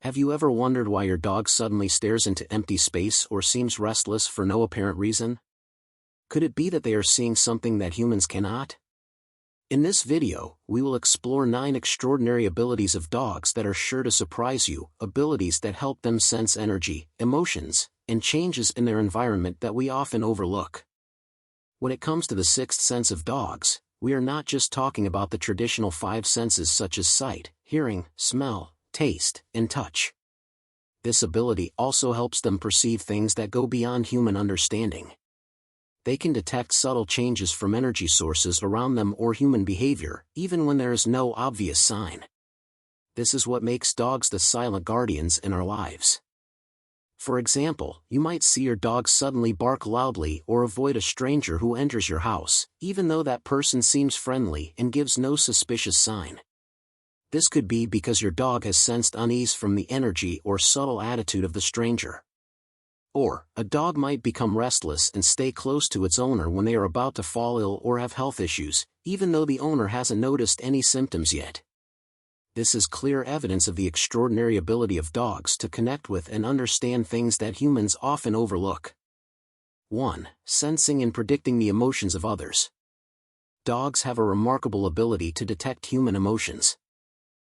Have you ever wondered why your dog suddenly stares into empty space or seems restless for no apparent reason? Could it be that they are seeing something that humans cannot? In this video, we will explore 9 extraordinary abilities of dogs that are sure to surprise you, abilities that help them sense energy, emotions, and changes in their environment that we often overlook. When it comes to the sixth sense of dogs, we are not just talking about the traditional 5 senses such as sight, hearing, smell, taste, and touch. This ability also helps them perceive things that go beyond human understanding. They can detect subtle changes from energy sources around them or human behavior, even when there is no obvious sign. This is what makes dogs the silent guardians in our lives. For example, you might see your dog suddenly bark loudly or avoid a stranger who enters your house, even though that person seems friendly and gives no suspicious sign. This could be because your dog has sensed unease from the energy or subtle attitude of the stranger. Or, a dog might become restless and stay close to its owner when they are about to fall ill or have health issues, even though the owner hasn't noticed any symptoms yet. This is clear evidence of the extraordinary ability of dogs to connect with and understand things that humans often overlook. 1. Sensing and predicting the emotions of others. Dogs have a remarkable ability to detect human emotions.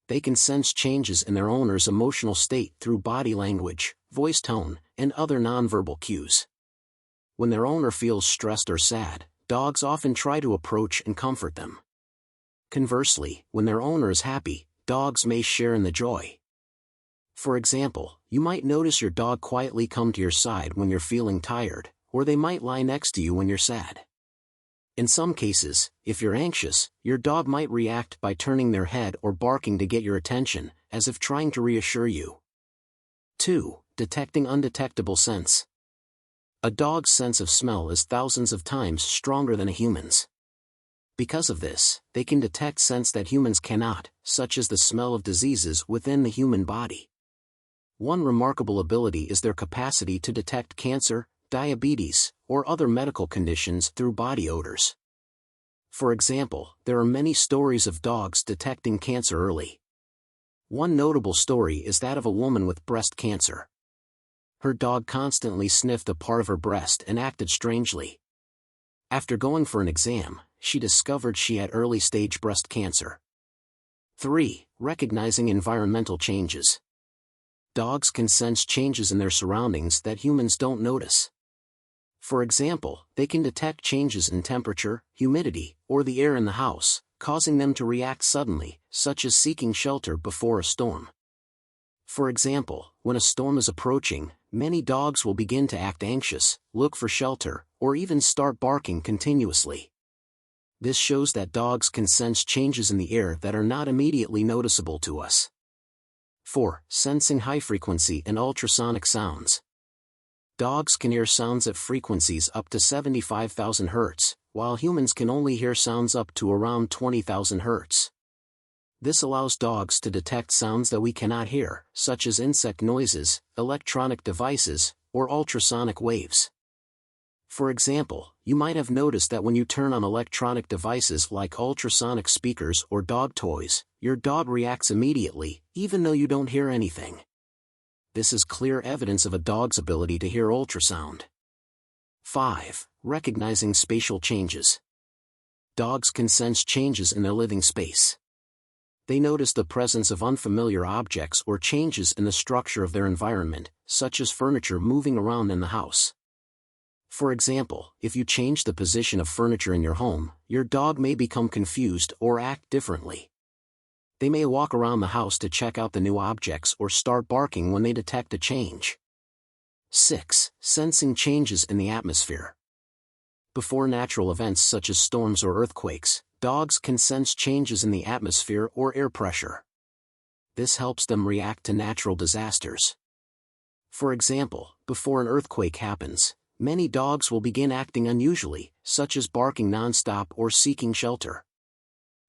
They can sense changes in their owner's emotional state through body language, voice tone, and other nonverbal cues. When their owner feels stressed or sad, dogs often try to approach and comfort them. Conversely, when their owner is happy, dogs may share in the joy. For example, you might notice your dog quietly come to your side when you're feeling tired, or they might lie next to you when you're sad. In some cases, if you're anxious, your dog might react by turning their head or barking to get your attention, as if trying to reassure you. 2. Detecting undetectable scents. A dog's sense of smell is thousands of times stronger than a human's. Because of this, they can detect scents that humans cannot, such as the smell of diseases within the human body. One remarkable ability is their capacity to detect cancer, diabetes, or other medical conditions through body odors. For example, there are many stories of dogs detecting cancer early. One notable story is that of a woman with breast cancer. Her dog constantly sniffed a part of her breast and acted strangely. After going for an exam, she discovered she had early-stage breast cancer. 3. Recognizing environmental changes. Dogs can sense changes in their surroundings that humans don't notice. For example, they can detect changes in temperature, humidity, or the air in the house, causing them to react suddenly, such as seeking shelter before a storm. For example, when a storm is approaching, many dogs will begin to act anxious, look for shelter, or even start barking continuously. This shows that dogs can sense changes in the air that are not immediately noticeable to us. 4. Sensing high-frequency and ultrasonic sounds. Dogs can hear sounds at frequencies up to 75,000 Hz, while humans can only hear sounds up to around 20,000 Hz. This allows dogs to detect sounds that we cannot hear, such as insect noises, electronic devices, or ultrasonic waves. For example, you might have noticed that when you turn on electronic devices like ultrasonic speakers or dog toys, your dog reacts immediately, even though you don't hear anything. This is clear evidence of a dog's ability to hear ultrasound. 5. Recognizing spatial changes. Dogs can sense changes in their living space. They notice the presence of unfamiliar objects or changes in the structure of their environment, such as furniture moving around in the house. For example, if you change the position of furniture in your home, your dog may become confused or act differently. They may walk around the house to check out the new objects or start barking when they detect a change. 6. Sensing changes in the atmosphere. Before natural events such as storms or earthquakes, dogs can sense changes in the atmosphere or air pressure. This helps them react to natural disasters. For example, before an earthquake happens, many dogs will begin acting unusually, such as barking nonstop or seeking shelter.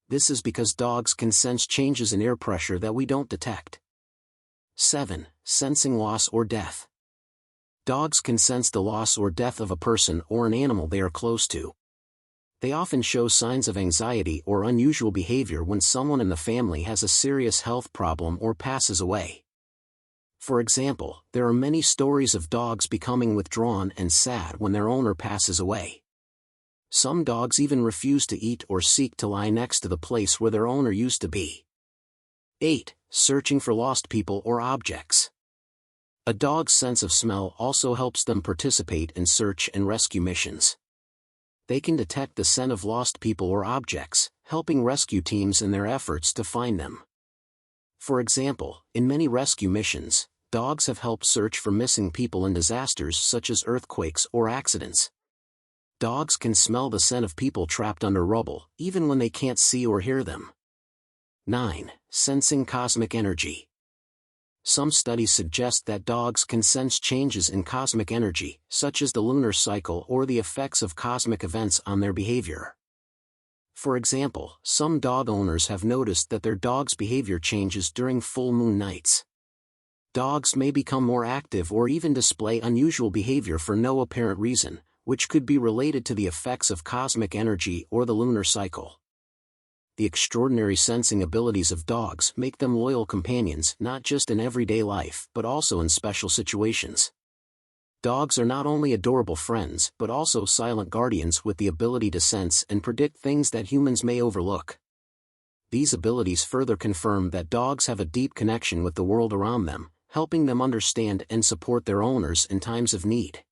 This is because dogs can sense changes in air pressure that we don't detect. 7. Sensing loss or death. Dogs can sense the loss or death of a person or an animal they are close to. They often show signs of anxiety or unusual behavior when someone in the family has a serious health problem or passes away. For example, there are many stories of dogs becoming withdrawn and sad when their owner passes away. Some dogs even refuse to eat or seek to lie next to the place where their owner used to be. 8. Searching for lost people or objects. A dog's sense of smell also helps them participate in search and rescue missions. They can detect the scent of lost people or objects, helping rescue teams in their efforts to find them. For example, in many rescue missions, dogs have helped search for missing people in disasters such as earthquakes or accidents. Dogs can smell the scent of people trapped under rubble, even when they can't see or hear them. 9. Sensing cosmic energy. Some studies suggest that dogs can sense changes in cosmic energy, such as the lunar cycle or the effects of cosmic events on their behavior. For example, some dog owners have noticed that their dog's behavior changes during full moon nights. Dogs may become more active or even display unusual behavior for no apparent reason, which could be related to the effects of cosmic energy or the lunar cycle. The extraordinary sensing abilities of dogs make them loyal companions not just in everyday life but also in special situations. Dogs are not only adorable friends but also silent guardians with the ability to sense and predict things that humans may overlook. These abilities further confirm that dogs have a deep connection with the world around them, helping them understand and support their owners in times of need.